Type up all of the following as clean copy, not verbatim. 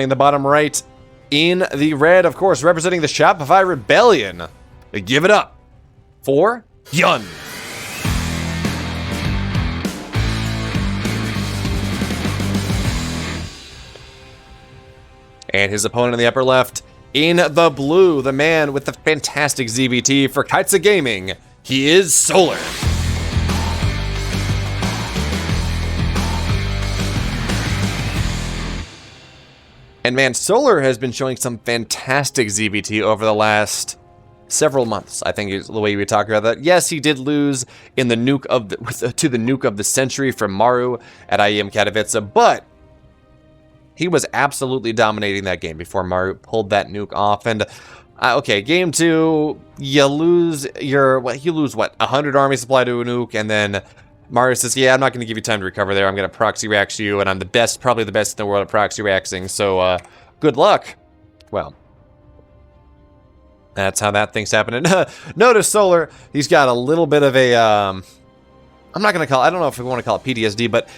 In the bottom right, in the red, of course, representing the Shopify Rebellion. Give it up for BYUN. And his opponent in the upper left, in the blue, the man with the fantastic ZBT for Kites of Gaming, he is Solar. And man, Solar has been showing some fantastic ZBT over the last several months. I think is the way we talk about that. Yes, he did lose in the nuke of to the nuke of the century from Maru at IEM Katowice, but he was absolutely dominating that game before Maru pulled that nuke off. And okay, game 2, you lose what, 100 army supply to a nuke, and then Maru says, yeah, I'm not going to give you time to recover there. I'm going to proxy rax you, and I'm the best, probably the best in the world at proxy raxing, so good luck. Well, that's how that thing's happening. Notice Solar, he's got a little bit of a, I'm not going to call, I don't know if we want to call it PTSD, but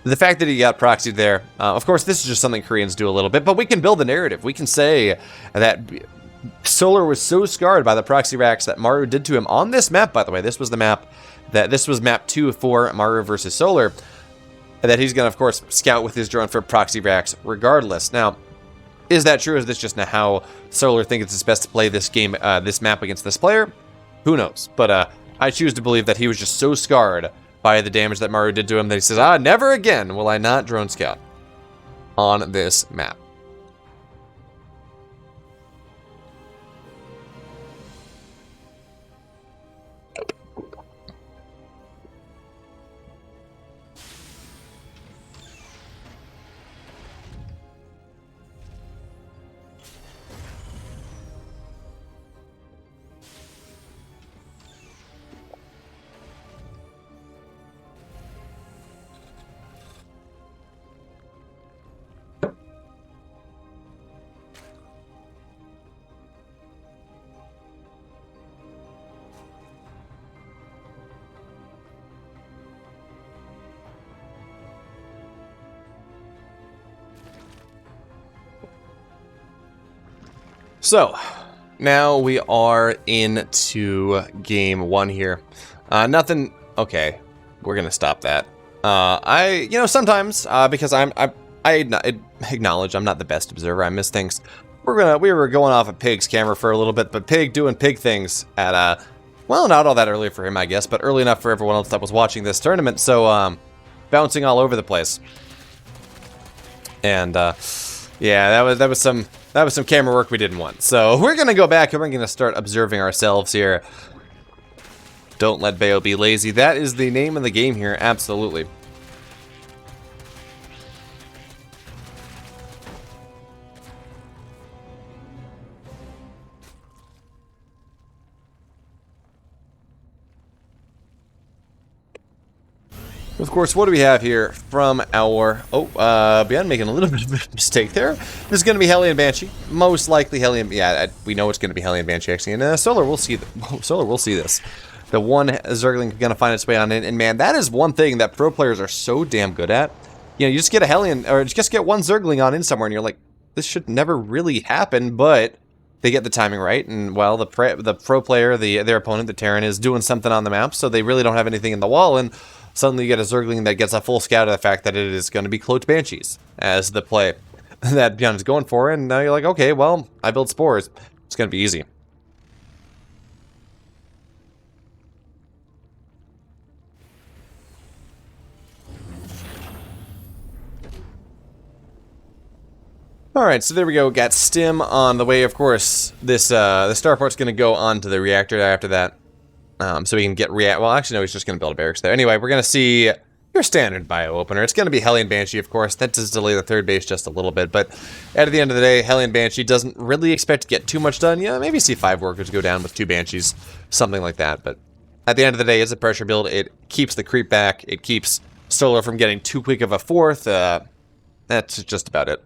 the fact that he got proxied there, of course, this is just something Koreans do a little bit, but we can build a narrative. We can say that Solar was so scarred by the proxy racks that Maru did to him on this map, by the way. This was the map this was map 2 for Maru versus Solar, that he's going to, of course, scout with his drone for proxy racks regardless. Now, is that true? Is this just how Solar thinks it's best to play this game, this map against this player? Who knows? But I choose to believe that he was just so scarred by the damage that Maru did to him that he says, never again will I not drone scout on this map. So, now we are into game 1 here. Nothing. Okay, we're gonna stop that. Sometimes because I acknowledge I'm not the best observer. I miss things. We were going off of Pig's camera for a little bit, but Pig doing Pig things at well, not all that early for him, I guess, but early enough for everyone else that was watching this tournament. So bouncing all over the place, and yeah, that was some camera work we didn't want. So we're gonna go back and we're gonna start observing ourselves here. Don't let Beo be lazy. That is the name of the game here, absolutely. Of course, what do we have here from our... BeoMulf making a little bit of a mistake there. This is going to be Hellion Banshee. Most likely Hellion... Yeah, we know it's going to be Hellion Banshee, actually. And Solar will see this. The one Zergling going to find its way on in. And man, that is one thing that pro players are so damn good at. You know, you just get a Hellion... Or just get one Zergling on in somewhere, and you're like, this should never really happen, but... They get the timing right, and well, the pro player, their opponent, the Terran, is doing something on the map, so they really don't have anything in the wall, and suddenly you get a Zergling that gets a full scout of the fact that it is going to be Cloaked Banshees as the play that BeoMulf is going for, and now you're like, okay, well, I build Spores. It's going to be easy. Alright, so there we go. Got Stim on the way. Of course, this the starport's going to go on to the reactor after that. So we can get well, actually, no, he's just going to build a barracks there. Anyway, we're going to see your standard bio opener. It's going to be Hellion Banshee, of course. That does delay the third base just a little bit, but at the end of the day, Hellion Banshee doesn't really expect to get too much done. Yeah, maybe see 5 workers go down with 2 Banshees, something like that. But at the end of the day, it's a pressure build. It keeps the creep back. It keeps Solar from getting too quick of a fourth. That's just about it.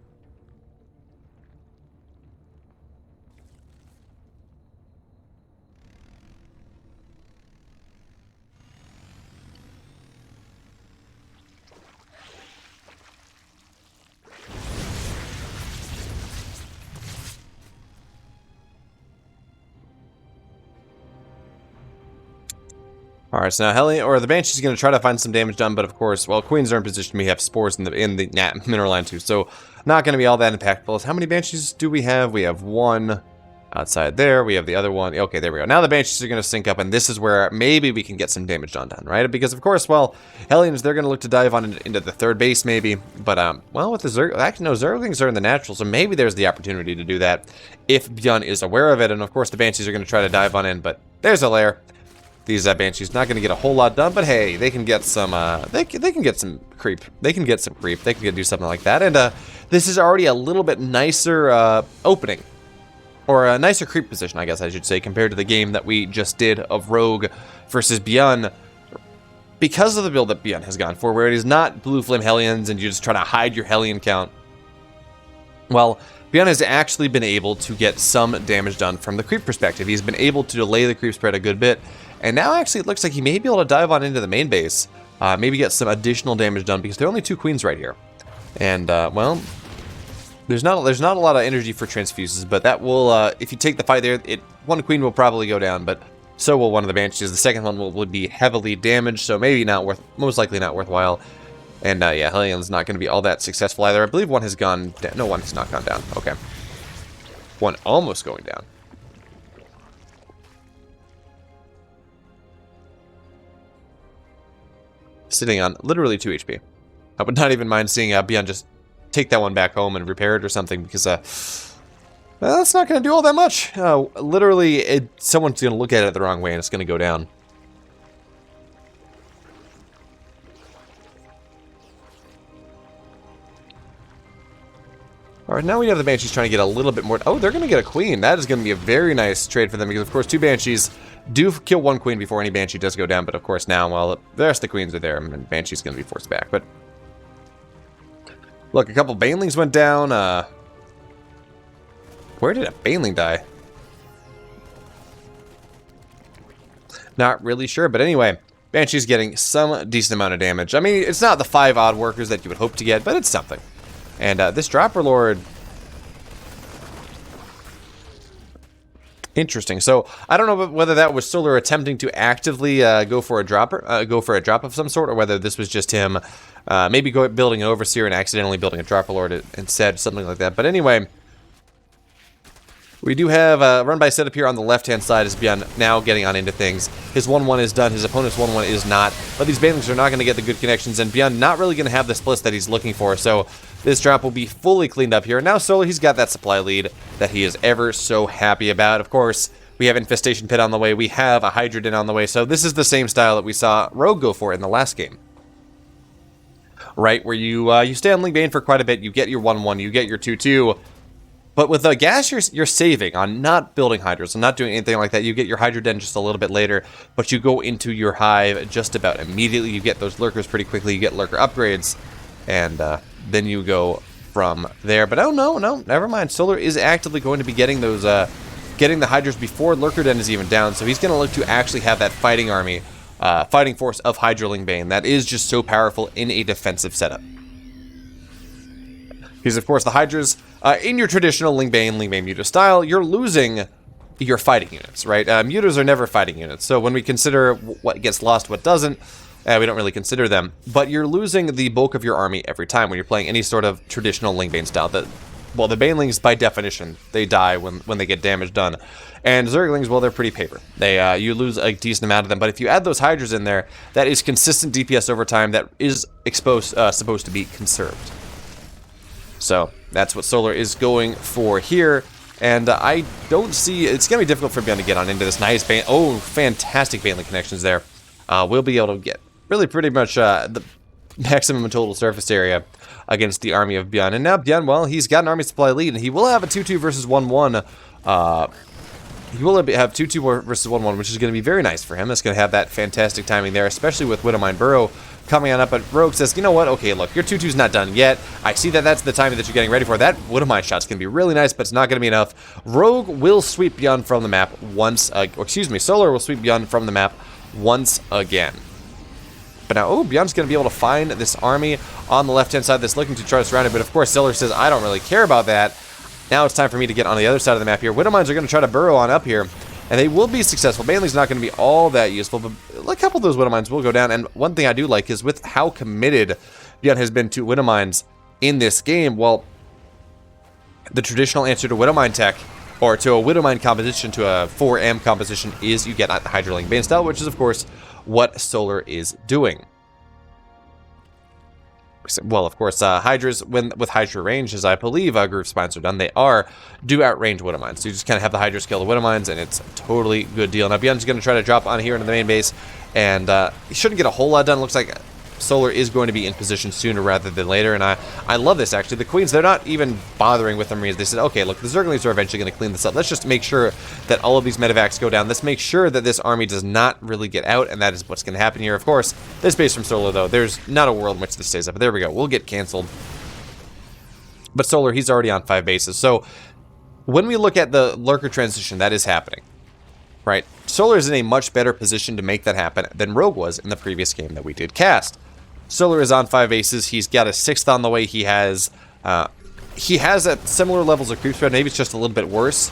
Alright, so now Hellion, or the Banshee's going to try to find some damage done, but of course, well, Queens are in position. We have spores in the mineral line too, so not going to be all that impactful. How many Banshees do we have? We have one outside there. We have the other one. Okay, there we go. Now the Banshees are going to sync up, and this is where maybe we can get some damage done, right? Because of course, well, Hellions, they're going to look to dive on into the third base maybe, but well, with the actually no, Zerglings are in the natural, so maybe there's the opportunity to do that if ByUN is aware of it, and of course the Banshees are going to try to dive on in, but there's a lair. These Banshees not going to get a whole lot done, but hey, they can get some. They can get some creep. They can get some creep. They can do something like that. And this is already a little bit nicer opening, or a nicer creep position, I guess I should say, compared to the game that we just did of Rogue versus ByUN. Because of the build that ByUN has gone for, where it is not Blue Flame Hellions and you just try to hide your Hellion count. Well, ByUN has actually been able to get some damage done from the creep perspective. He's been able to delay the creep spread a good bit. And now actually it looks like he may be able to dive on into the main base, maybe get some additional damage done, because there are only 2 queens right here. And, well, there's not a lot of energy for transfuses, but that will, if you take the fight there, one queen will probably go down, but so will one of the Banshees. The second one will be heavily damaged, so maybe most likely not worthwhile. And, yeah, Hellion's not going to be all that successful either. I believe one has gone down. No, one has not gone down. Okay. One almost going down. Sitting on literally 2 HP. I would not even mind seeing ByUN just take that one back home and repair it or something, because well, that's not going to do all that much. Literally, someone's going to look at it the wrong way and it's going to go down. Alright, now we have the Banshees trying to get a little bit more. Oh, they're going to get a queen. That is going to be a very nice trade for them, because of course 2 Banshees do kill 1 queen before any Banshee does go down, but of course now, well, the rest of the queens are there, and Banshee's going to be forced back. But look, a couple Banelings went down. Where did a Baneling die? Not really sure, but anyway, Banshee's getting some decent amount of damage. I mean, it's not the 5 odd workers that you would hope to get, but it's something. And this Dropper Lord, interesting. So I don't know whether that was Solar attempting to actively go for a drop of some sort, or whether this was just him maybe building an Overseer and accidentally building a Dropper Lord instead, something like that. But anyway, we do have run by setup here on the left-hand side as ByUN now getting on into things. His 1-1 is done, his opponent's 1-1 is not, but these Banelings are not going to get the good connections, and ByUN not really going to have the splits that he's looking for, so this drop will be fully cleaned up here. And now Solar, he's got that supply lead that he is ever so happy about. Of course, we have Infestation Pit on the way, we have a Hydra Den on the way, so this is the same style that we saw Rogue go for in the last game. Right, where you stay on Ling Bane for quite a bit, you get your 1-1, you get your 2-2, but with the gas, you're saving on not building Hydras, and not doing anything like that. You get your Hydra Den just a little bit later, but you go into your hive just about immediately. You get those Lurkers pretty quickly, you get Lurker upgrades, and then you go from there. But oh no, never mind. Solar is actively going to be getting those, getting the Hydras before Lurker Den is even down, so he's going to look to actually have that fighting army, fighting force of Hydra Ling Bane. That is just so powerful in a defensive setup. Because, of course, the Hydras, in your traditional Ling Bane Muta style, you're losing your fighting units, right? Mutas are never fighting units, so when we consider what gets lost, what doesn't, we don't really consider them. But you're losing the bulk of your army every time when you're playing any sort of traditional Ling Bane style. Well, the Banelings, by definition, they die when they get damage done. And Zerglings, well, they're pretty paper. You lose a decent amount of them, but if you add those Hydras in there, that is consistent DPS over time that is supposed to be conserved. So that's what Solar is going for here, and I don't see it's gonna be difficult for ByUN to get on into this nice Bane. Oh, fantastic Baneling connections there. We'll be able to get really pretty much the maximum total surface area against the army of ByUN. And now ByUN, well, he's got an army supply lead, and he will have a 2-2 versus 1-1. He will have 2-2 versus 1-1, which is going to be very nice for him. It's going to have that fantastic timing there, especially with Widowmine Burrow coming on up. But Rogue says, you know what? Okay, look, your 2-2's not done yet. I see that that's the timing that you're getting ready for. That Widowmine shot's going to be really nice, but it's not going to be enough. Rogue will sweep ByUN from the map once, Solar will sweep ByUN from the map once again. But now, ByUN's going to be able to find this army on the left-hand side that's looking to try to surround it. But of course, Solar says, I don't really care about that. Now it's time for me to get on the other side of the map here. Widowmines are going to try to burrow on up here. and they will be successful. Bailey's not going to be all that useful, but a couple of those Widow Mines will go down. And one thing I do like is with how committed BeoMulf has been to Widow Mines in this game, well, the traditional answer to Widow Mine tech, or to a Widow Mine composition, to a 4M composition, is you get Hydra-Link Bane style, which is, of course, what Solar is doing. Well, of course, Hydras, with Hydra range, as I believe group spines are done, they do outrange Widow Mines. So you just kind of have the Hydras kill the Widow Mines, and it's a totally good deal. Now, BeoMulf's going to try to drop on here into the main base, and he shouldn't get a whole lot done. Looks like Solar is going to be in position sooner rather than later, and I love this, actually. The Queens, they're not even bothering with the Marines. They said, okay, look, the Zerglings are eventually going to clean this up. Let's just make sure that all of these medevacs go down. Let's make sure that this army does not really get out, and that is what's going to happen here. Of course, this base from Solar, though, there's not a world in which this stays up. But there we go. We'll get canceled. But Solar, he's already on 5 bases. So when we look at the Lurker transition, that is happening, right? Solar is in a much better position to make that happen than Rogue was in the previous game that we did cast. Solar is on 5 bases. He's got a 6th on the way. He has at similar levels of creep spread. Maybe it's just a little bit worse,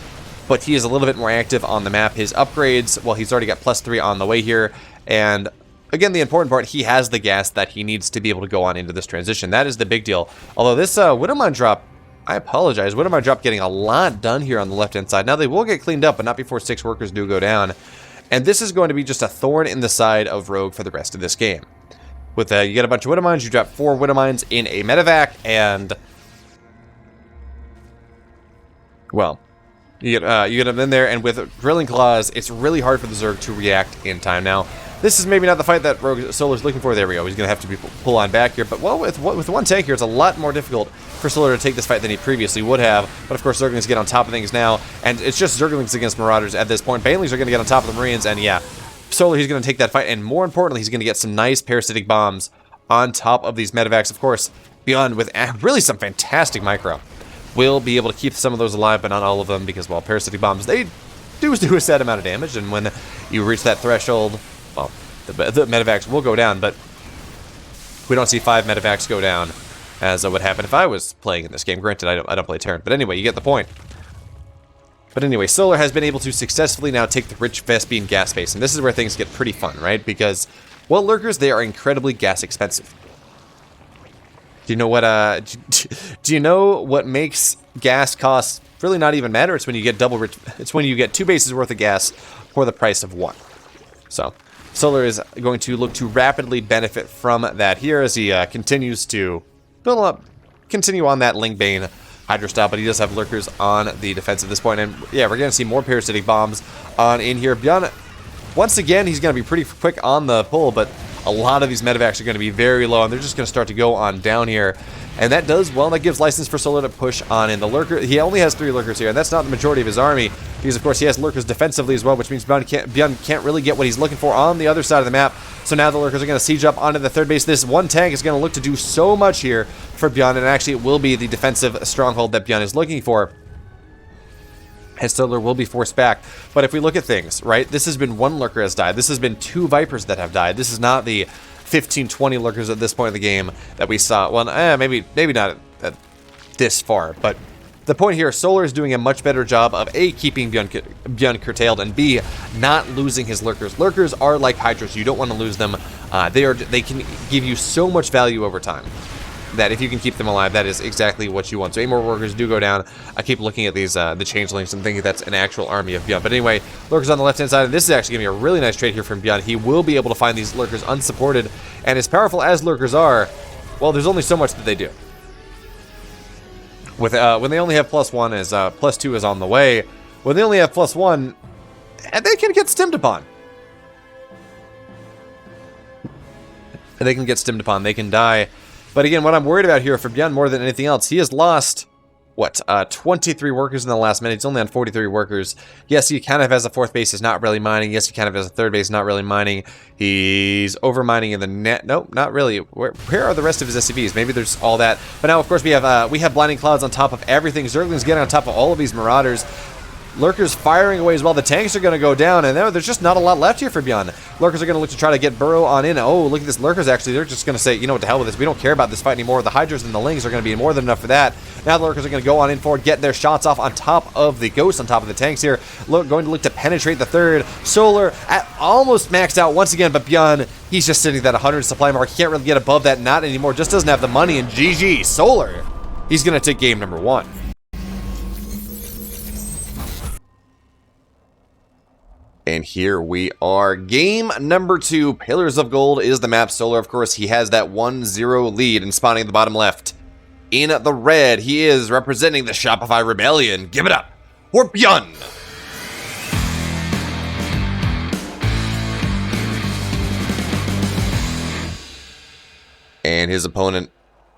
but he is a little bit more active on the map. His upgrades, well, he's already got +3 on the way here. And again, the important part, he has the gas that he needs to be able to go on into this transition. That is the big deal. Although this Widow Mine drop, I apologize. Widow Mine drop getting a lot done here on the left-hand side. Now, they will get cleaned up, but not before 6 workers do go down. And this is going to be just a thorn in the side of Rogue for the rest of this game. With you get a bunch of Widow Mines, you drop 4 Widow Mines in a medevac, and well, you get them in there, and with Drilling Claws, it's really hard for the Zerg to react in time. Now, this is maybe not the fight that Rogue Solar's looking for. There we go. He's going to have to pull on back here, but well, with one tank here, it's a lot more difficult for Solar to take this fight than he previously would have. But of course, Zerglings get on top of things now, and it's just Zerglings against Marauders at this point. Banelings are going to get on top of the Marines, and yeah, Solar, he's going to take that fight, and more importantly, he's going to get some nice parasitic bombs on top of these medevacs. Of course, BeoMulf with really some fantastic micro will be able to keep some of those alive, but not all of them, because, well, parasitic bombs, they do a set amount of damage, and when you reach that threshold, well, the medevacs will go down, but we don't see 5 medevacs go down, as would happen if I was playing in this game. Granted, I don't play Terran, but anyway, you get the point. But anyway, Solar has been able to successfully now take the rich Vespene gas base, and this is where things get pretty fun, right? Because, well, Lurkers, they are incredibly gas expensive. Do you know what, do you know what makes gas costs really not even matter? It's when you get it's when you get 2 bases worth of gas for the price of 1. So, Solar is going to look to rapidly benefit from that here as he continues to build up, continue on that Link Bane Hydra style, but he does have Lurkers on the defense at this point, and yeah, we're going to see more parasitic bombs on in here. BeoMulf, once again, he's going to be pretty quick on the pull, but a lot of these medevacs are going to be very low, and they're just going to start to go on down here, and that does, well, that gives license for Solar to push on in. The Lurker, he only has 3 Lurkers here, and that's not the majority of his army, because of course he has Lurkers defensively as well, which means BeoMulf can't really get what he's looking for on the other side of the map. So now the Lurkers are going to siege up onto the 3rd base. This one tank is going to look to do so much here for BeoMulf, and actually it will be the defensive stronghold that BeoMulf is looking for, as Solar will be forced back. But if we look at things, right, this has been 1 Lurker has died. This has been 2 Vipers that have died. This is not the 15, 20 Lurkers at this point in the game that we saw. Well, maybe not at this far, but the point here, Solar is doing a much better job of A, keeping BeoMulf curtailed, and B, not losing his Lurkers. Lurkers are like Hydras. You don't want to lose them. They can give you so much value over time that if you can keep them alive, that is exactly what you want. So 8 more Lurkers do go down. I keep looking at these the changelings and thinking that's an actual army of BeoMulf. But anyway, Lurkers on the left-hand side, and this is actually going to be a really nice trade here from BeoMulf. He will be able to find these Lurkers unsupported, and as powerful as Lurkers are, well, there's only so much that they do. With when they only have +1, as +2 is on the way, when they only have +1, and they can get stimmed upon. They can get stimmed upon, they can die. But again, what I'm worried about here for BeoMulf more than anything else, he has lost, what, 23 workers in the last minute. He's only on 43 workers. Yes, he kind of has a 4th base, is not really mining. Yes, he kind of has a 3rd base, not really mining. He's over mining in the net. Nope, not really. Where are the rest of his SCVs? Maybe there's all that. But now, of course, we have blinding clouds on top of everything. Zergling's getting on top of all of these Marauders. Lurker's firing away as well. The tanks are going to go down, and there's just not a lot left here for BeoMulf. Lurkers are going to look to try to get Burrow on in. Oh, look at this. Lurkers actually, they're just going to say, you know what, the hell with this. We don't care about this fight anymore. The Hydras and the Lings are going to be more than enough for that. Now the Lurkers are going to go on in forward, get their shots off on top of the Ghosts, on top of the tanks here. Going to look to penetrate the third. Solar at almost maxed out once again, but BeoMulf, he's just sitting at that 100 supply mark. He can't really get above that, not anymore. Just doesn't have the money, and GG. Solar, he's going to take game number 1. And here we are. Game number 2. Pillars of Gold is the map. Solar, of course, he has that 1-0 lead, and spawning at the bottom left. In the red, he is representing the Shopify Rebellion. Give it up for BeoMulf. And his opponent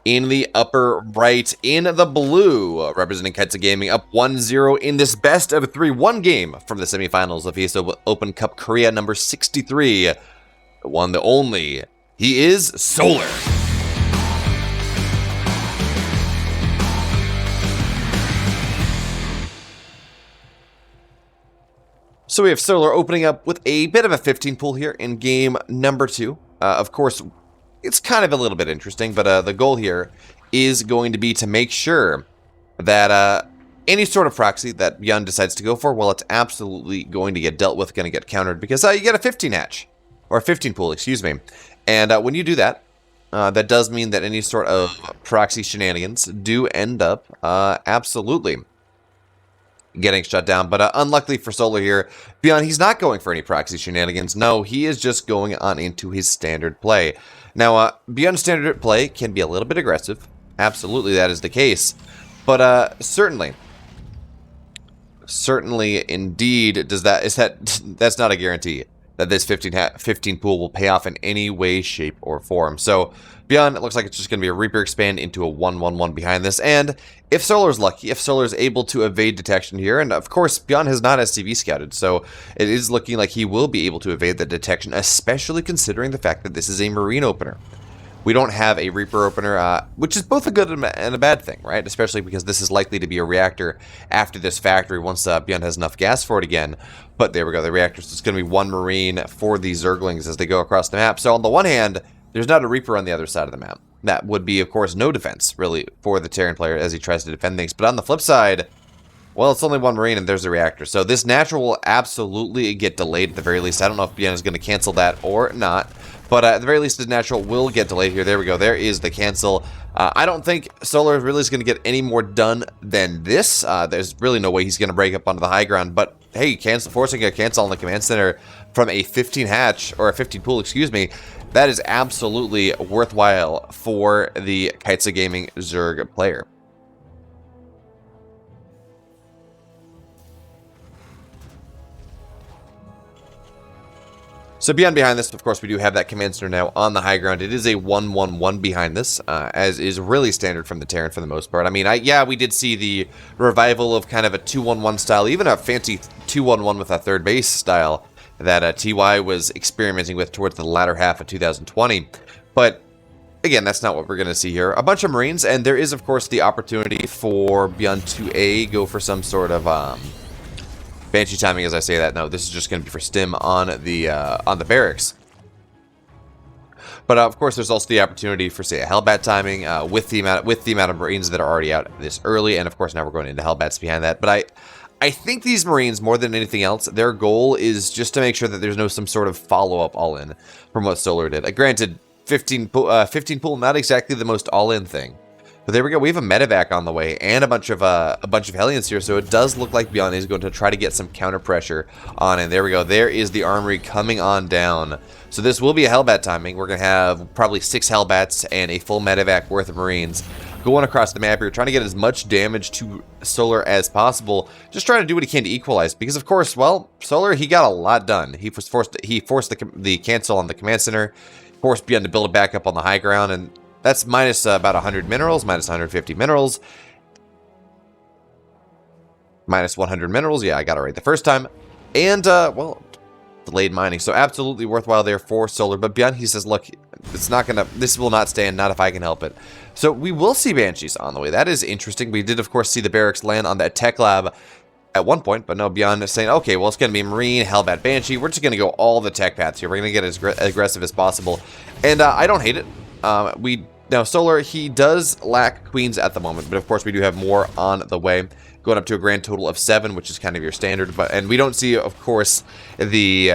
in the upper right, in the blue, representing Kaitsa Gaming, up 1-0 in this best of 3-1 game from the semifinals of ESL Open Cup Korea number 63. The one, the only, he is Solar. So we have Solar opening up with a bit of a 15 pool here in game number 2. Of course, it's kind of a little bit interesting, but the goal here is going to be to make sure that any sort of proxy that BeoMulf decides to go for, well, it's absolutely going to get dealt with, going to get countered, because you get a 15 hatch, or a 15 pool, excuse me. And when you do that, that does mean that any sort of proxy shenanigans do end up absolutely getting shut down. But unluckily for Solar here, BeoMulf, he's not going for any proxy shenanigans. No, he is just going on into his standard play. Now, BeoMulf standard play can be a little bit aggressive. Absolutely, that is the case. But certainly indeed, that's not a guarantee that this 15 pool will pay off in any way, shape, or form. So BeoMulf, it looks like it's just going to be a Reaper expand into a 1-1-1 behind this. And if Solar's lucky, if Solar's able to evade detection here, and of course BeoMulf has not SCV scouted, so it is looking like he will be able to evade the detection, especially considering the fact that this is a Marine opener. We don't have a Reaper opener, which is both a good and a bad thing, right? Especially because this is likely to be a reactor after this factory once BeoMulf has enough gas for it again. But there we go, the reactor. So it's going to be 1 Marine for the Zerglings as they go across the map. So on the one hand, there's not a Reaper on the other side of the map. That would be, of course, no defense, really, for the Terran player as he tries to defend things. But on the flip side, well, it's only 1 Marine and there's a reactor. So this natural will absolutely get delayed at the very least. I don't know if BeoMulf is going to cancel that or not. But at the very least, the natural will get delayed here. There we go. There is the cancel. I don't think Solar really is going to get any more done than this. There's really no way he's going to break up onto the high ground. But hey, forcing a cancel on the command center from a 15 hatch, or a 15 pool, excuse me, that is absolutely worthwhile for the Kaitsa Gaming Zerg player. So beyond behind this, of course, we do have that command center now on the high ground. It is a 1-1-1 behind this, as is really standard from the Terran for the most part. I mean, yeah, we did see the revival of kind of a 2-1-1 style, even a fancy 2-1-1 with a third base style that TY was experimenting with towards the latter half of 2020. But again, that's not what we're going to see here. A bunch of Marines, and there is, of course, the opportunity for BeoMulf to go for some sort of Banshee timing as I say that. No, this is just going to be for stim on the barracks. But of course, there's also the opportunity for, say, a Hellbat timing with the amount of Marines that are already out this early, and of course now we're going into Hellbats behind that. But I think these Marines, more than anything else, their goal is just to make sure that there's no some sort of follow-up all-in from what Solar did. Granted, 15 pool, not exactly the most all-in thing. But there we go. We have a medevac on the way and a bunch of Hellions here, so it does look like BeoMulf is going to try to get some counter pressure on. And there we go. There is the armory coming on down. So this will be a Hellbat timing. We're going to have probably 6 Hellbats and a full medevac worth of Marines going across the map here, trying to get as much damage to Solar as possible. Just trying to do what he can to equalize, because of course, well, Solar, he got a lot done. He forced the cancel on the command center, forced BeoMulf to build it back up on the high ground, and that's minus about 100 minerals, minus 150 minerals. Minus 100 minerals. Yeah, I got it right the first time. And, well, delayed mining. So absolutely worthwhile there for Solar. But BeoMulf, he says, look, this will not stand, not if I can help it. So we will see Banshees on the way. That is interesting. We did, of course, see the barracks land on that tech lab. at one point, but no, BeoMulf is saying, okay, well, it's going to be Marine, Hellbat, Banshee. We're just going to go all the tech paths here. We're going to get as aggressive as possible. And I don't hate it. Now, Solar, he does lack queens at the moment, but of course we do have more on the way, going up to a grand total of 7, which is kind of your standard. And we don't see, of course, the...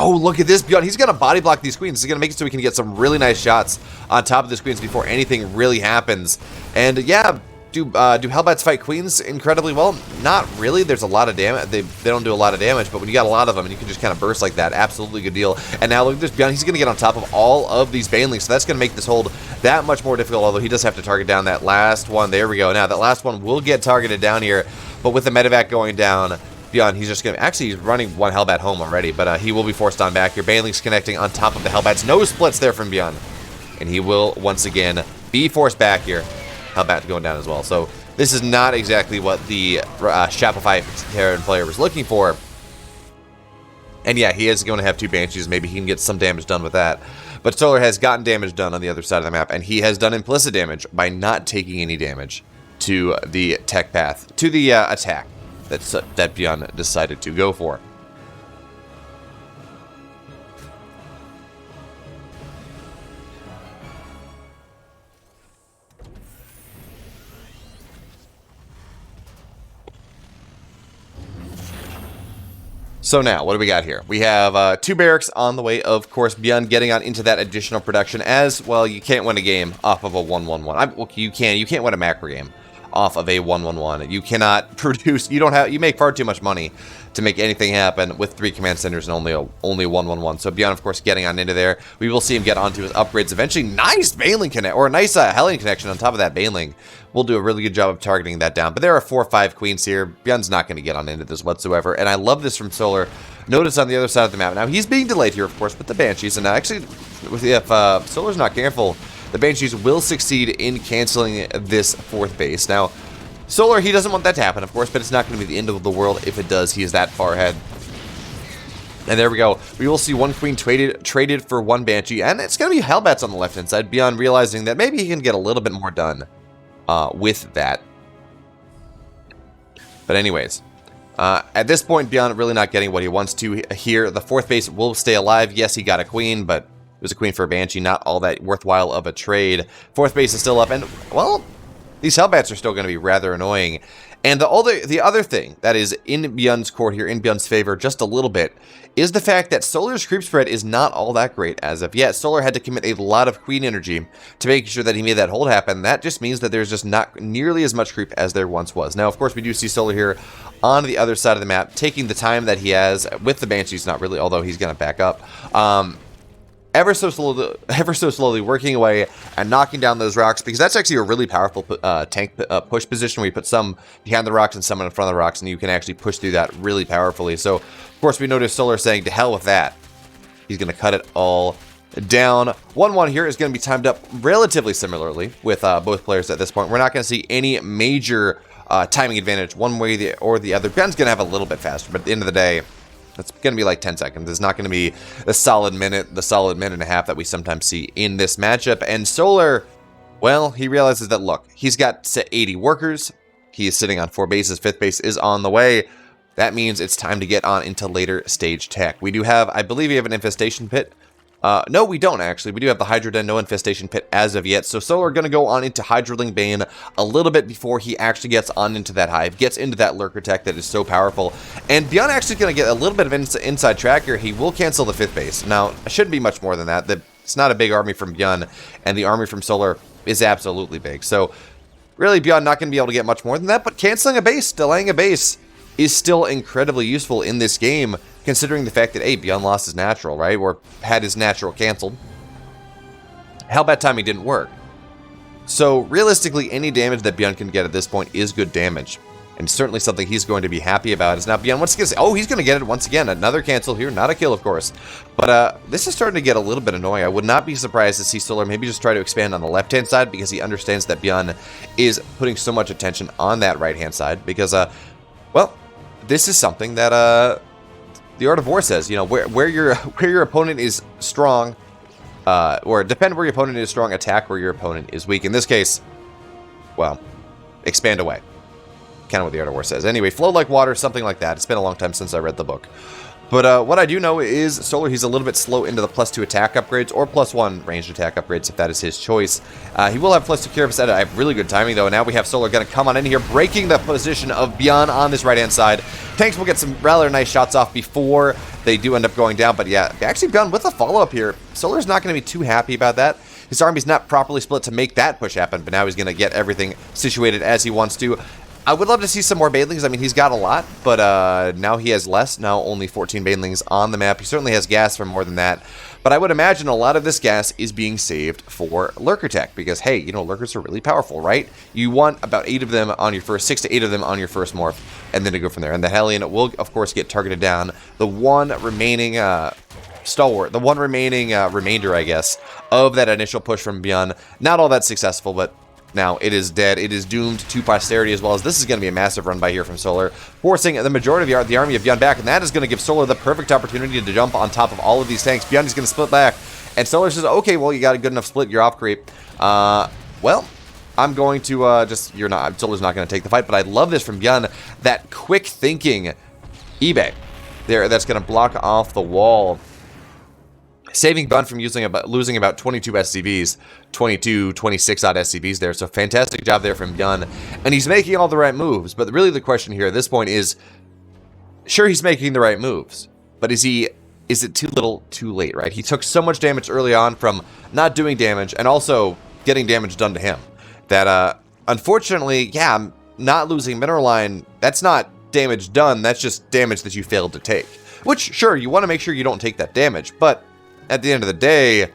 oh, look at this, BeoMulf. He's going to body block these queens. He's going to make it so we can get some really nice shots on top of these queens before anything really happens. And yeah, do Hellbats fight queens incredibly well? Not really. There's a lot of damage. They don't do a lot of damage, but when you got a lot of them and you can just kind of burst like that, absolutely good deal. And now look at this, BeoMulf. He's going to get on top of all of these banelings, so that's going to make this hold that much more difficult, although he does have to target down that last one. There we go. Now, that last one will get targeted down here, but with the medevac going down, BeoMulf, he's just going to... Actually, he's running one Hellbat home already, but he will be forced on back here. Banelings connecting on top of the Hellbats. No splits there from BeoMulf. And he will, once again, be forced back here. Hellbat going down as well. So this is not exactly what the Shopify Terran player was looking for. And yeah, he is going to have 2 Banshees. Maybe he can get some damage done with that. But Solar has gotten damage done on the other side of the map, and he has done implicit damage by not taking any damage to the tech path, to the attack that BeoMulf decided to go for. So now, what do we got here? We have 2 barracks on the way, of course. BeoMulf getting on into that additional production as well. You can't win a game off of a 1-1-1. Well, you can. You can't win a macro game off of a 1-1-1. You cannot produce. You make far too much money to make anything happen with 3 command centers and only 1-1-1. So BeoMulf, of course, getting on into there. We will see him get onto his upgrades eventually. Nice Baneling connect, or a nice Hellion connection on top of that Baneling. We'll do a really good job of targeting that down. But there are 4 or 5 queens here. BeoMulf's not going to get on into this whatsoever. And I love this from Solar. Notice on the other side of the map. Now, he's being delayed here, of course, with the Banshees. And actually, if Solar's not careful, the Banshees will succeed in canceling this 4th base. Now, Solar, he doesn't want that to happen, of course, but it's not going to be the end of the world if it does. He is that far ahead. And there we go. We will see 1 queen traded for 1 Banshee, and it's going to be Hellbats on the left-hand side, BeoMulf realizing that maybe he can get a little bit more done with that. But anyways, at this point, BeoMulf really not getting what he wants to here. The 4th base will stay alive. Yes, he got a queen, but it was a queen for a Banshee, not all that worthwhile of a trade. 4th base is still up, and, well, these Hellbats are still going to be rather annoying. And the other thing that is in BeoMulf's court here, in BeoMulf's favor just a little bit, is the fact that Solar's creep spread is not all that great as of yet. Solar had to commit a lot of queen energy to make sure that he made that hold happen. That just means that there's just not nearly as much creep as there once was. Now, of course, we do see Solar here on the other side of the map, taking the time that he has with the Banshees, not really, although he's going to back up. Ever so slowly working away and knocking down those rocks, because that's actually a really powerful tank push position where you put some behind the rocks and some in front of the rocks, and you can actually push through that really powerfully. So, of course, we notice Solar saying, to hell with that. He's going to cut it all down. 1-1 here is going to be timed up relatively similarly with both players at this point. We're not going to see any major timing advantage one way or the other. BeoMulf's going to have a little bit faster, but at the end of the day, it's going to be like 10 seconds. It's not going to be the solid minute and a half that we sometimes see in this matchup. And Solar, well, he realizes that, look, he's got 80 workers. He is sitting on 4 bases. 5th base is on the way. That means it's time to get on into later stage tech. We do have, I believe we have an infestation pit. No, we don't, actually. We do have the Hydro Den, no infestation pit as of yet. So Solar going to go on into Hydroling Bane a little bit before he actually gets on into that hive, gets into that Lurker tech that is so powerful. And BeoMulf actually going to get a little bit of inside track here. He will cancel the 5th base. Now, it shouldn't be much more than that. It's not a big army from BeoMulf, and the army from Solar is absolutely big. So, really, BeoMulf not going to be able to get much more than that, but canceling a base, delaying a base, is still incredibly useful in this game, considering the fact that, hey, BeoMulf lost his natural, right? Or had his natural canceled. Hellbat timing didn't work. So, realistically, any damage that BeoMulf can get at this point is good damage. And certainly something he's going to be happy about. Is now BeoMulf, what's he going to say? Oh, he's going to get it once again. Another cancel here. Not a kill, of course. But this is starting to get a little bit annoying. I would not be surprised to see Solar maybe just try to expand on the left-hand side, because he understands that BeoMulf is putting so much attention on that right-hand side. Because, well, this is something that the Art of War says, you know, where your opponent is strong, or defend where your opponent is strong, attack where your opponent is weak. In this case, well, expand away. kind of what the Art of War says. Anyway, flow like water, something like that. It's been a long time since I read the book. But what I do know is Solar, he's a little bit slow into the +2 attack upgrades, or +1 ranged attack upgrades, if that is his choice. He will have +2 Cure Set. I have really good timing, though. Now we have Solar going to come on in here, breaking the position of ByeOn on this right-hand side. Tanks will get some rather nice shots off before they do end up going down. But yeah, actually ByeOn with a follow-up here. Solar's not going to be too happy about that. His army's not properly split to make that push happen, but now he's going to get everything situated as he wants to. I would love to see some more Banelings. I mean, he's got a lot, but now he has less. Now only 14 Banelings on the map. He certainly has gas for more than that. But I would imagine a lot of this gas is being saved for Lurker tech because, hey, you know, Lurkers are really powerful, right? You want about 8 of them on your first, 6 to 8 of them on your first morph, and then to go from there. And the Hellion will, of course, get targeted down. The one remaining stalwart, the one remaining remainder, I guess, of that initial push from ByeOn. Not all that successful, but now it is dead. It is doomed to posterity, as well as this is going to be a massive run by here from Solar, forcing the majority of the army of ByeOn back, and that is going to give Solar the perfect opportunity to jump on top of all of these tanks. ByeOn is going to split back, and Solar says, okay, well, you got a good enough split, you're off creep. Well, I'm going to Solar's not going to take the fight, but I love this from ByeOn, that quick thinking eBay there that's going to block off the wall, saving ByeOn from losing about 22 SCVs, 22, 26 odd SCVs there. So fantastic job there from ByeOn. And he's making all the right moves. But really the question here at this point is, sure, he's making the right moves, but is it too little, too late, right? He took so much damage early on from not doing damage and also getting damage done to him that, unfortunately, yeah, not losing Mineral Line, that's not damage done. That's just damage that you failed to take. Which, sure, you want to make sure you don't take that damage, but at the end of the day,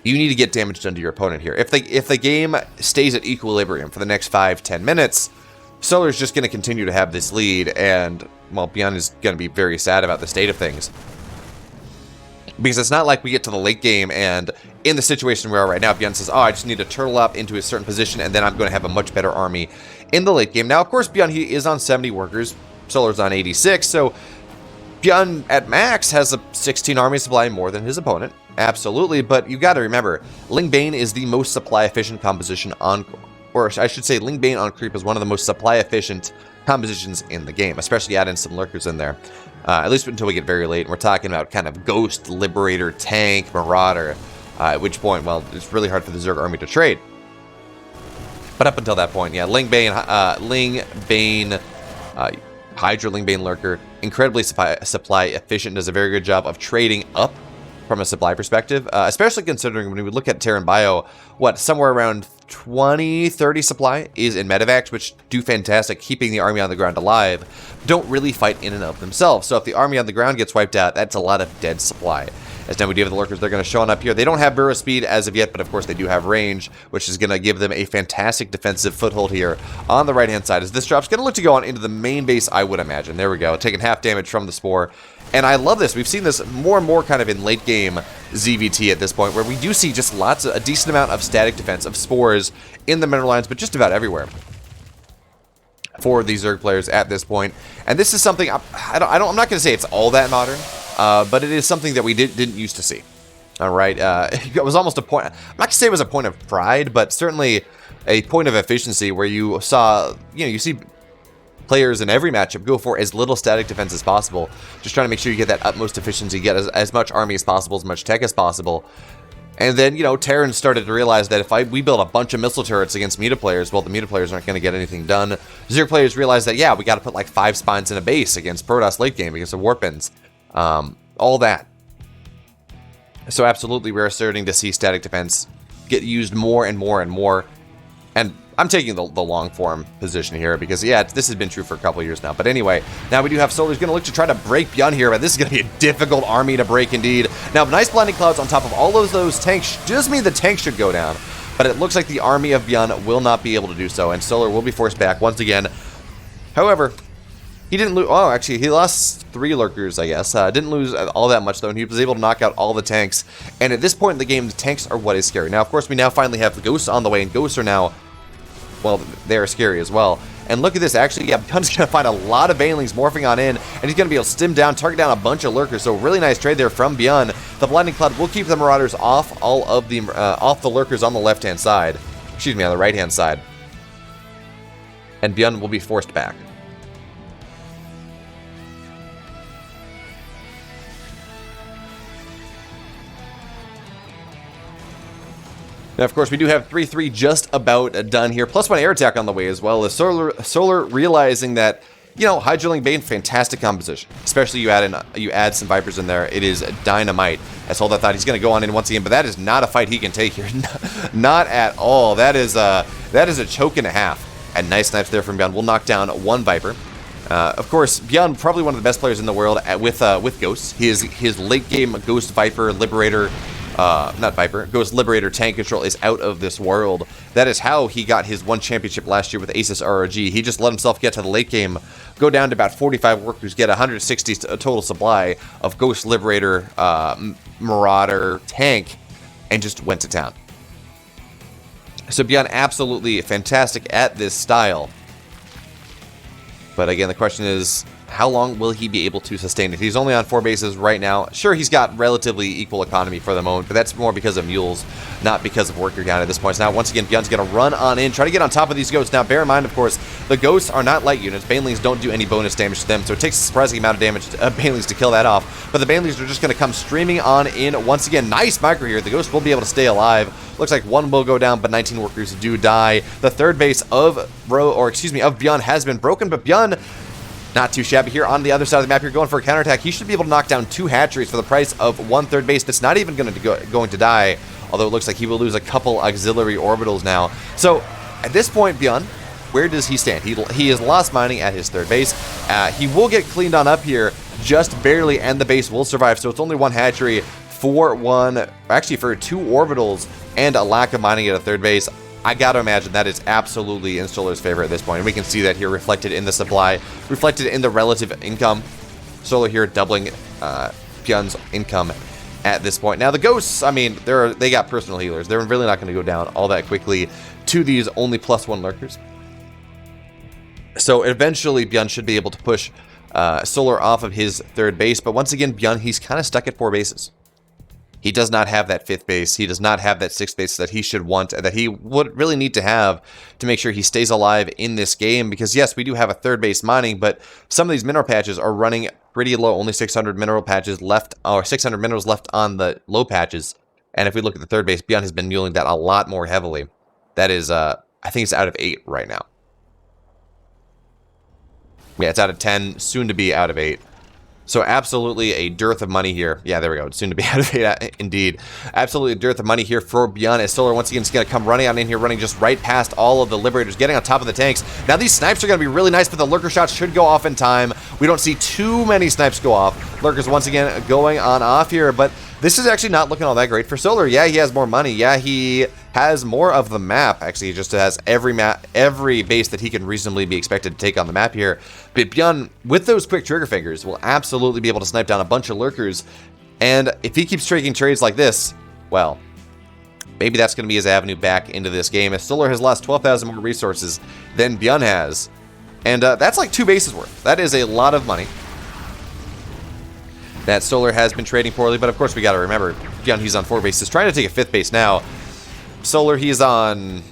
you need to get damage done to your opponent here. If the game stays at equilibrium for the next 5-10 minutes, Solar's just going to continue to have this lead, and, well, ByeOn is going to be very sad about the state of things. Because it's not like we get to the late game, and in the situation we are right now, ByeOn says, oh, I just need to turtle up into a certain position, and then I'm going to have a much better army in the late game. Now, of course, ByeOn, he is on 70 workers. Solar's on 86, so ByeOn at max has a 16 army supply more than his opponent, absolutely, but you got to remember, Ling Bane is the most supply efficient composition on, or I should say Ling Bane on creep is one of the most supply efficient compositions in the game, especially add in some Lurkers in there, at least until we get very late, and we're talking about kind of Ghost, Liberator, Tank, Marauder, at which point, well, it's really hard for the Zerg army to trade. But up until that point, yeah, Ling Bane, Hydra, Ling Bane, Lurker, incredibly supply efficient, does a very good job of trading up from a supply perspective, especially considering when we look at Terran Bio, what, somewhere around 20, 30 supply is in medevacs, which do fantastic keeping the army on the ground alive, don't really fight in and of themselves. So if the army on the ground gets wiped out, that's a lot of dead supply. As now we do have the Lurkers, they're going to show up here. They don't have burrow speed as of yet, but of course they do have range, which is going to give them a fantastic defensive foothold here on the right-hand side. As this drop's going to look to go on into the main base, I would imagine. There we go, taking half damage from the Spore. And I love this. We've seen this more and more kind of in late-game ZVT at this point, where we do see just a decent amount of static defense of Spores in the mineral lines, but just about everywhere for these Zerg players at this point. And this is something, I'm not going to say it's all that modern, but it is something that we didn't used to see. All right, it was almost a point, I'm not going to say it was a point of pride, but certainly a point of efficiency where you saw, you see players in every matchup go for as little static defense as possible, just trying to make sure you get that utmost efficiency, get as much army as possible, as much tech as possible. And then, Terrans started to realize that if we build a bunch of missile turrets against Muta players, well, the Muta players aren't going to get anything done. Zerg players realized that, yeah, we got to put like 5 spines in a base against Protoss late game, against the Warpins. All that. So absolutely, we're starting to see static defense get used more and more and more. And I'm taking the long form position here because, yeah, this has been true for a couple of years now. But anyway, now we do have Solar's going to look to try to break ByeOn here, but this is going to be a difficult army to break indeed. Now, nice blinding clouds on top of all of those tanks does mean the tanks should go down, but it looks like the army of ByeOn will not be able to do so, and Solar will be forced back once again. However, he didn't lose. Oh, actually, he lost 3 Lurkers, I guess. Didn't lose all that much, though, and he was able to knock out all the tanks. And at this point in the game, the tanks are what is scary. Now, of course, we now finally have the Ghosts on the way, and Ghosts are now, well, they are scary as well. And look at this, actually, yeah, ByeOn's going to find a lot of Banelings morphing on in, and he's going to be able to stim down, target down a bunch of Lurkers. So really nice trade there from ByeOn. The Blinding Cloud will keep the Marauders off off the Lurkers on the left-hand side. Excuse me, on the right-hand side. and ByeON will be forced back. Now, of course, we do have 3-3 just about done here. +1 air attack on the way as well. As Solar realizing that, you know, High Drilling Bane, fantastic composition. Especially you add some Vipers in there. It is dynamite. As Holda thought he's going to go on in once again, but that is not a fight he can take here. Not at all. That is a choke and a half. And nice snipes there from ByeON. We'll knock down one Viper. Of course, ByeON, probably one of the best players in the world with Ghosts. His late game Ghost Viper Liberator. Not Viper, Ghost Liberator tank control is out of this world. That is how he got his one championship last year with Asus ROG. He just let himself get to the late game, go down to about 45 workers, get 160 total supply of Ghost Liberator Marauder tank, and just went to town. So ByeON absolutely fantastic at this style. But again, the question is, how long will he be able to sustain it? He's only on 4 bases right now. Sure, he's got relatively equal economy for the moment, but that's more because of mules, not because of worker count at this point. So now, once again, ByeON's going to run on in, try to get on top of these ghosts. Now, bear in mind, of course, the ghosts are not light units. Banelings don't do any bonus damage to them, so it takes a surprising amount of damage to Banelings to kill that off. But the Banelings are just going to come streaming on in. Once again, nice micro here. The ghost will be able to stay alive. Looks like one will go down, but 19 workers do die. The third base of ByeON has been broken, but ByeON, not too shabby here on the other side of the map. You're going for a counterattack. He should be able to knock down 2 hatcheries for the price of 1 third base. That's not even going to die, although it looks like he will lose a couple auxiliary orbitals now. So at this point, ByeON, where does he stand? He is lost mining at his third base. He will get cleaned on up here just barely, and the base will survive. So it's only 1 hatchery for 2 orbitals and a lack of mining at a third base. I gotta imagine that is absolutely in Solar's favor at this point. And we can see that here reflected in the supply, reflected in the relative income. Solar here doubling ByeON's income at this point. Now the ghosts, I mean, they got personal healers. They're really not going to go down all that quickly to these only +1 lurkers. So eventually ByeON should be able to push Solar off of his third base. But once again, ByeON, he's kind of stuck at 4 bases. He does not have that 5th base. He does not have that 6th base that he should want, that he would really need to have to make sure he stays alive in this game. Because yes, we do have a third base mining, but some of these mineral patches are running pretty low. Only 600 mineral patches left, or 600 minerals left on the low patches. And if we look at the third base, ByeON has been muling that a lot more heavily. That is, I think it's out of 8 right now. Yeah, it's out of 10, soon to be out of 8. So absolutely a dearth of money here. Yeah, there we go. It's soon to be out of 8, indeed. Absolutely a dearth of money here for ByeON, as Solar once again is going to come running on in here, running just right past all of the Liberators, getting on top of the tanks. Now these snipes are going to be really nice, but the Lurker shots should go off in time. We don't see too many snipes go off. Lurkers once again going on off here, but this is actually not looking all that great for Solar. Yeah, he has more money. Yeah, he has more of the map. Actually, he just has every base that he can reasonably be expected to take on the map here. But ByeON, with those quick trigger fingers, will absolutely be able to snipe down a bunch of lurkers. And if he keeps taking trades like this, well, maybe that's going to be his avenue back into this game. As Solar has lost 12,000 more resources than ByeON has. And that's like 2 bases worth. That is a lot of money that Solar has been trading poorly, but of course we got to remember, ByeON, he's on 4 bases, trying to take a 5th base now. Solar, he's on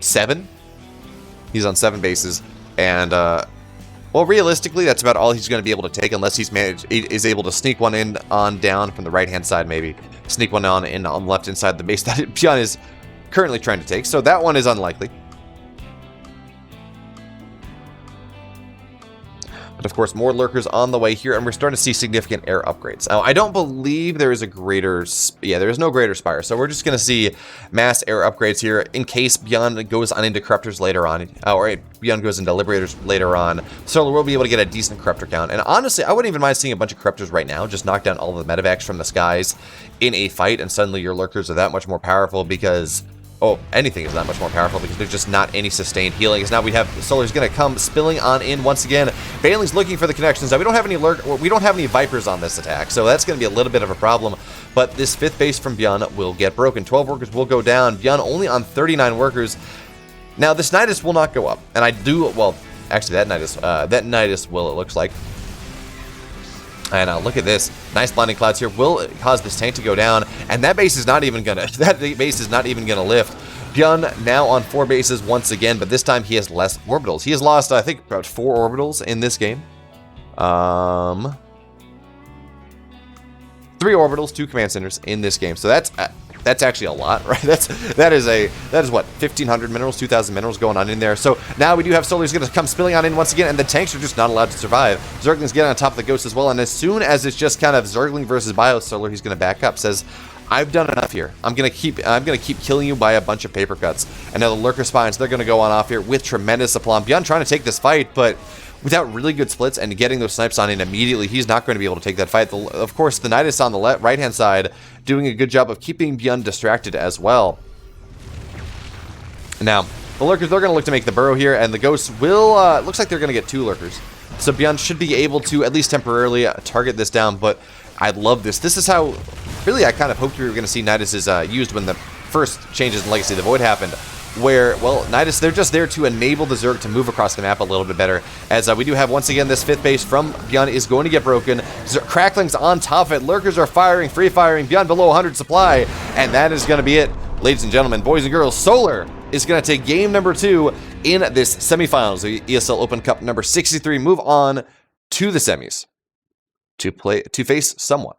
7. He's on 7 bases, and well, realistically, that's about all he's going to be able to take, unless he is able to sneak one in on down from the right-hand side, maybe sneak one on in on the left inside the base that ByeON is currently trying to take. So that one is unlikely. But of course, more lurkers on the way here, and we're starting to see significant air upgrades. Now, I don't believe there is a greater, there is no greater spire, so we're just going to see mass air upgrades here in case ByeON goes on into corruptors later on, or ByeON goes into liberators later on. Solar will be able to get a decent corruptor count, and honestly, I wouldn't even mind seeing a bunch of corruptors right now. Just knock down all of the medevacs from the skies in a fight, and suddenly your lurkers are that much more powerful because, oh, anything is that much more powerful because there's just not any sustained healing. Because now we have Solar's going to come spilling on in once again. Bailey's looking for the connections. Now we don't have any Vipers on this attack, so that's going to be a little bit of a problem. But this 5th base from ByeON will get broken. 12 workers will go down. ByeON only on 39 workers. Now this Nidus will not go up, and I do, well, actually that Nidus will, it looks like. And look at this. Nice blinding clouds here will cause this tank to go down, and that base is not even gonna lift. ByeoMulf now on 4 bases once again, but this time he has less orbitals. He has lost, I think, about 4 orbitals in this game. 3 orbitals, 2 command centers in this game. So that's actually a lot, right? That is what, 1,500 minerals, 2,000 minerals going on in there. So now we do have Solar's going to come spilling on in once again, and the tanks are just not allowed to survive. Zergling's getting on top of the Ghost as well, and as soon as it's just kind of Zergling versus BioSolar, he's going to back up. Says, I've done enough here. I'm gonna keep killing you by a bunch of paper cuts. And now the Lurker Spines, they're gonna go on off here with tremendous aplomb. ByeoMulf trying to take this fight, but without really good splits and getting those snipes on in immediately, he's not going to be able to take that fight. Of course, the Nidus on the right-hand side doing a good job of keeping ByeoMulf distracted as well. Now, the Lurkers, they're going to look to make the burrow here, and the Ghosts will, looks like they're going to get 2 Lurkers. So ByeoMulf should be able to, at least temporarily, target this down, but I love this. This is how, really, I kind of hoped we were going to see Nidus's used when the first changes in Legacy of the Void happened, where, well, Nidus, they're just there to enable the Zerg to move across the map a little bit better, as we do have, once again, this 5th base from ByeoMulf is going to get broken. Crackling's on top of it. Lurkers are firing, free-firing, ByeoMulf below 100 supply, and that is going to be it. Ladies and gentlemen, boys and girls, Solar is going to take game number 2 in this semifinals, the ESL Open Cup number 63, move on to the semis to face someone.